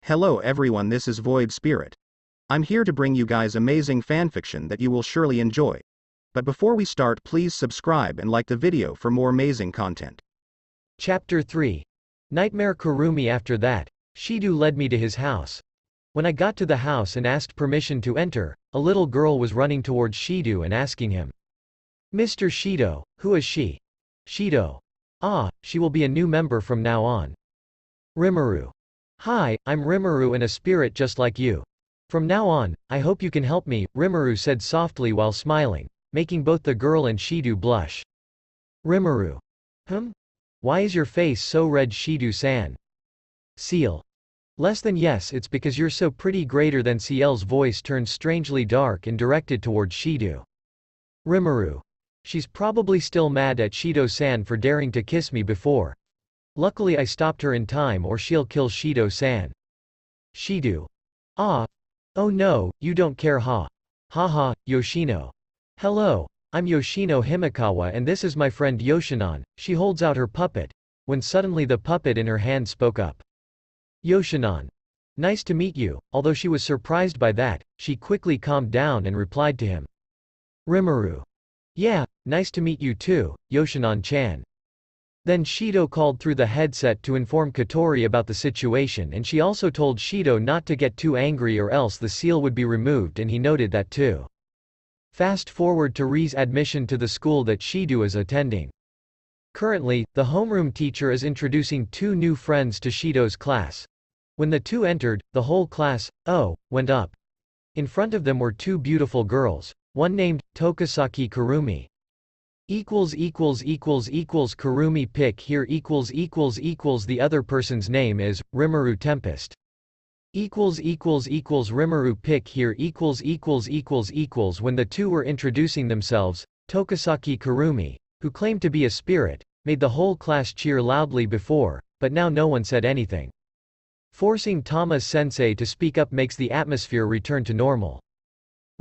Hello everyone, this is Void Spirit. I'm here to bring you guys amazing fanfiction that you will surely enjoy. But before we start, please subscribe and like the video for more amazing content. Chapter 3. Nightmare Kurumi. After that, Shido led me to his house. When I got to the house and asked permission to enter, a little girl was running towards Shido and asking him, "Mr. Shido, who is she?" Shido. "Ah, she will be a new member from now on." Rimuru. "Hi, I'm Rimuru and a spirit just like you. From now on, I hope you can help me," Rimuru said softly while smiling, making both the girl and Shido blush. Rimuru. Why is your face so red, Shido-san? Seal. Less than yes, it's because you're so pretty. Greater than Ciel's voice turned strangely dark and directed towards Shido. Rimuru. She's probably still mad at Shido-san for daring to kiss me before. Luckily I stopped her in time or she'll kill Shido-san. Shido. Ah. Oh no, you don't care, ha. Haha, Yoshino. Hello. I'm Yoshino Himikawa and this is my friend Yoshinon. She holds out her puppet, when suddenly the puppet in her hand spoke up. Yoshinon. Nice to meet you. Although she was surprised by that, she quickly calmed down and replied to him. Rimuru. Yeah, nice to meet you too, Yoshinon-chan. Then Shido called through the headset to inform Katori about the situation, and she also told Shido not to get too angry or else the seal would be removed, and he noted that too. Fast forward to Ri's admission to the school that Shido is attending. Currently, the homeroom teacher is introducing two new friends to Shido's class. When the two entered, the whole class, went up. In front of them were two beautiful girls, one named Tokasaki Kurumi. Kurumi pick here the other person's name is Rimuru Tempest. Rimuru pick here when the two were introducing themselves, Tokasaki Kurumi, who claimed to be a spirit, made the whole class cheer loudly before, but now no one said anything. Forcing Tama-sensei to speak up makes the atmosphere return to normal.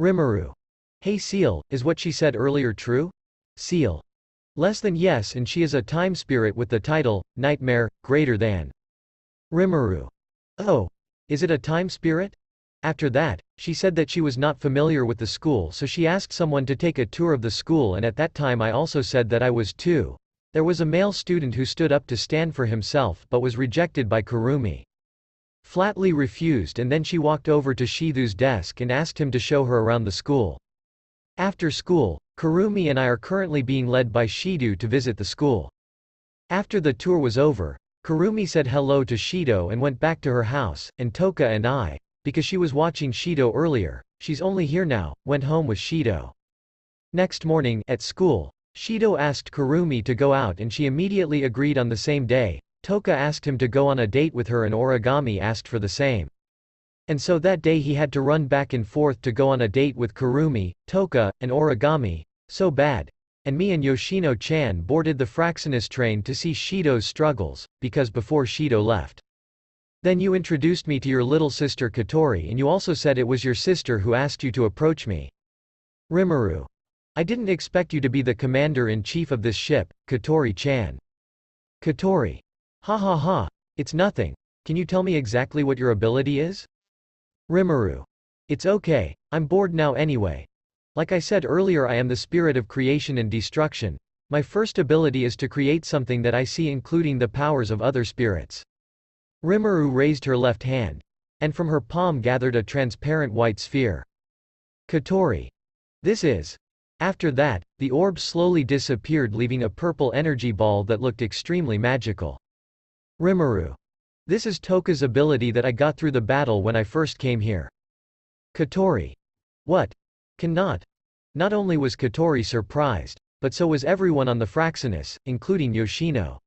Rimuru. Hey Seal, is what she said earlier true? Seal. Less than yes, and she is a time spirit with the title, Nightmare, greater than. Rimuru. Oh. Is it a time spirit? After that, she said that she was not familiar with the school, so she asked someone to take a tour of the school, and at that time I also said that I was too. There was a male student who stood up to stand for himself but was rejected by Kurumi. Flatly refused, and then she walked over to Shido's desk and asked him to show her around the school. After school, Kurumi and I are currently being led by Shido to visit the school. After the tour was over, Kurumi said hello to Shido and went back to her house, and Toka and I, because she was watching Shido earlier, she's only here now, went home with Shido. Next morning, at school, Shido asked Kurumi to go out and she immediately agreed on the same day. Toka asked him to go on a date with her and Origami asked for the same. And so that day he had to run back and forth to go on a date with Kurumi, Toka, and Origami. So bad. And me and Yoshino-chan boarded the Fraxinus train to see Shido's struggles, because before Shido left. Then you introduced me to your little sister Katori, and you also said it was your sister who asked you to approach me. Rimuru. I didn't expect you to be the commander-in-chief of this ship, Katori-chan. Katori. Ha ha ha. It's nothing. Can you tell me exactly what your ability is? Rimuru. It's okay, I'm bored now anyway. Like I said earlier, I am the spirit of creation and destruction. My first ability is to create something that I see, including the powers of other spirits. Rimuru raised her left hand, and from her palm gathered a transparent white sphere. Katori. This is. After that, the orb slowly disappeared, leaving a purple energy ball that looked extremely magical. Rimuru. This is Toka's ability that I got through the battle when I first came here. Katori. What? Cannot. Not only was Katori surprised, but so was everyone on the Fraxinus, including Yoshino.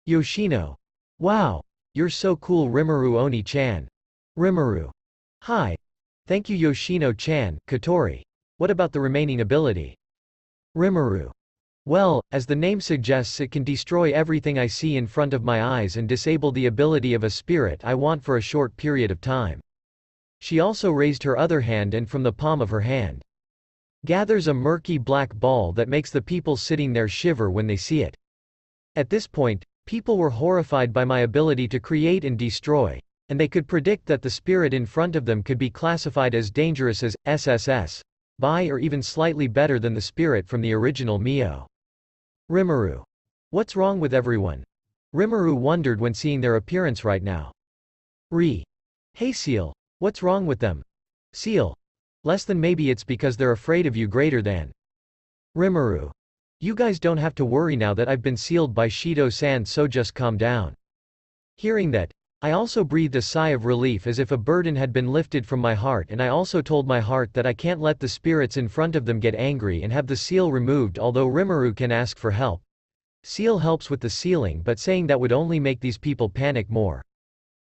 Yoshino. Wow. You're so cool, Rimuru Oni-chan. Rimuru. Hi. Thank you, Yoshino-chan. Katori. What about the remaining ability? Rimuru. Well, as the name suggests, it can destroy everything I see in front of my eyes and disable the ability of a spirit I want for a short period of time. She also raised her other hand and from the palm of her hand gathers a murky black ball that makes the people sitting there shiver when they see it. At this point, people were horrified by my ability to create and destroy, And they could predict that the spirit in front of them could be classified as dangerous as SSS, by or even slightly better than the spirit from the original Mio. Rimuru. What's wrong with everyone? Rimuru wondered when seeing their appearance right now. Hey Seal. What's wrong with them? Seal. Less than maybe it's because they're afraid of you greater than. Rimuru. You guys don't have to worry now that I've been sealed by Shido-san, so just calm down. Hearing that, I also breathed a sigh of relief as if a burden had been lifted from my heart, and I also told my heart that I can't let the spirits in front of them get angry and have the seal removed, although Rimuru can ask for help. Seal helps with the sealing, but saying that would only make these people panic more.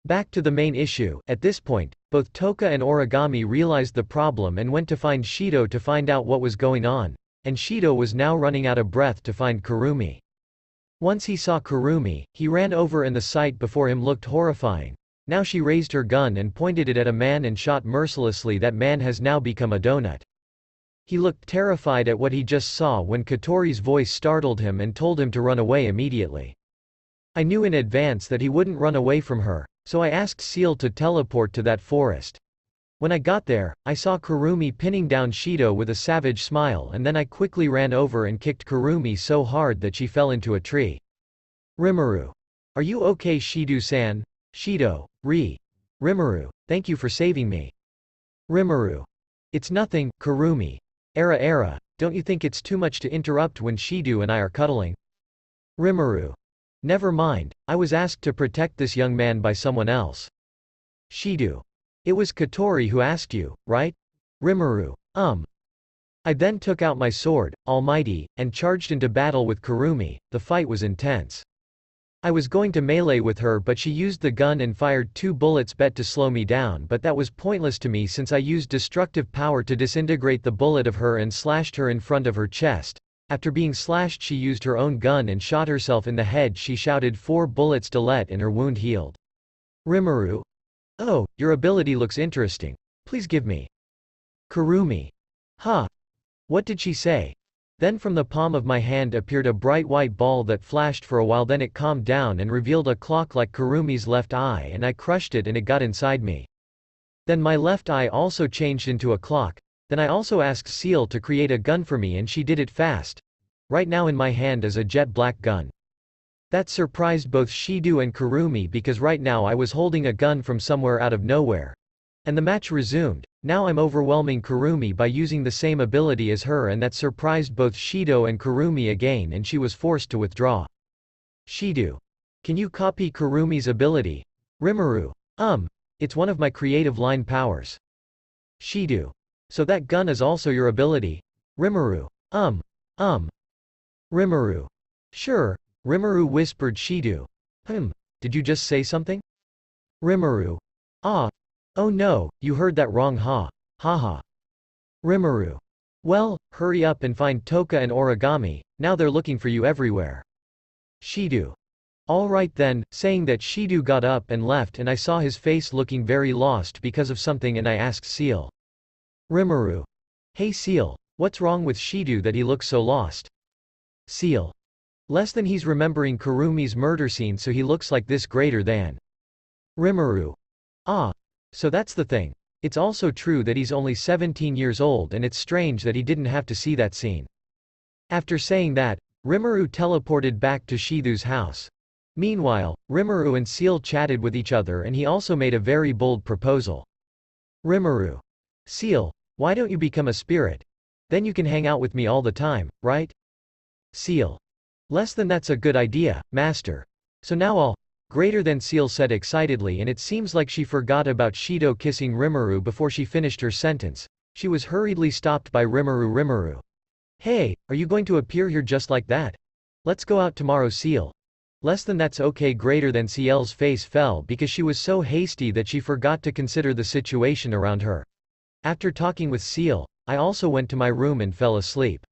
Back to the main issue. At this point, both Toka and Origami realized the problem and went to find Shido to find out what was going on, and Shido was now running out of breath to find Kurumi. Once he saw Kurumi, he ran over and the sight before him looked horrifying. Now she raised her gun and pointed it at a man and shot mercilessly. That man has now become a donut. He looked terrified at what he just saw when Kotori's voice startled him and told him to run away immediately. I knew in advance that he wouldn't run away from her, so I asked Seal to teleport to that forest. When I got there, I saw Kurumi pinning down Shido with a savage smile, and then I quickly ran over and kicked Kurumi so hard that she fell into a tree. Rimuru. Are you okay, Shido-san? Shido. Rimuru. Thank you for saving me. Rimuru. It's nothing, Kurumi. Era, don't you think it's too much to interrupt when Shido and I are cuddling? Rimuru. Never mind, I was asked to protect this young man by someone else. Shido. It was Kotori who asked you, right? Rimuru. I then took out my sword, Almighty, and charged into battle with Kurumi. The fight was intense. I was going to melee with her, but she used the gun and fired 2 bullets bet to slow me down, but that was pointless to me since I used destructive power to disintegrate the bullet of her and slashed her in front of her chest. After being slashed, she used her own gun and shot herself in the head. She shouted 4 bullets to let and her wound healed. Rimuru. Oh, your ability looks interesting. Please give me. Kurumi. Huh. What did she say? Then from the palm of my hand appeared a bright white ball that flashed for a while, then it calmed down and revealed a clock like Kurumi's left eye, and I crushed it and it got inside me. Then my left eye also changed into a clock. Then I also asked Seal to create a gun for me and she did it fast. Right now in my hand is a jet black gun. That surprised both Shido and Kurumi because right now I was holding a gun from somewhere out of nowhere. And the match resumed. Now I'm overwhelming Kurumi by using the same ability as her, and that surprised both Shido and Kurumi again, and she was forced to withdraw. Shido. Can you copy Kurumi's ability? Rimuru. It's one of my creative line powers. Shido. So that gun is also your ability? Rimuru. Rimuru. Sure. Rimuru whispered Shido. Did you just say something? Rimuru. Oh no, you heard that wrong, haha. Rimuru. Well, hurry up and find Toka and Origami, now they're looking for you everywhere. Shido. Alright then, saying that Shido got up and left, and I saw his face looking very lost because of something, and I asked Seal. Rimuru. Hey Seal, what's wrong with Shido that he looks so lost? Seal. Less than he's remembering Kurumi's murder scene, so he looks like this greater than. Rimuru. So that's the thing. It's also true that he's only 17 years old, and it's strange that he didn't have to see that scene. After saying that, Rimuru teleported back to Shido's house. Meanwhile, Rimuru and Seal chatted with each other, and he also made a very bold proposal. Rimuru. Seal, why don't you become a spirit? Then you can hang out with me all the time, right? Seal. Less than that's a good idea, master. So now I'll. Greater than Seal said excitedly, and it seems like she forgot about Shido kissing Rimuru before she finished her sentence. She was hurriedly stopped by Rimuru. Hey, are you going to appear here just like that? Let's go out tomorrow, Seal. Less than that's okay. Greater than Ciel's face fell because she was so hasty that she forgot to consider the situation around her. After talking with Seal, I also went to my room and fell asleep.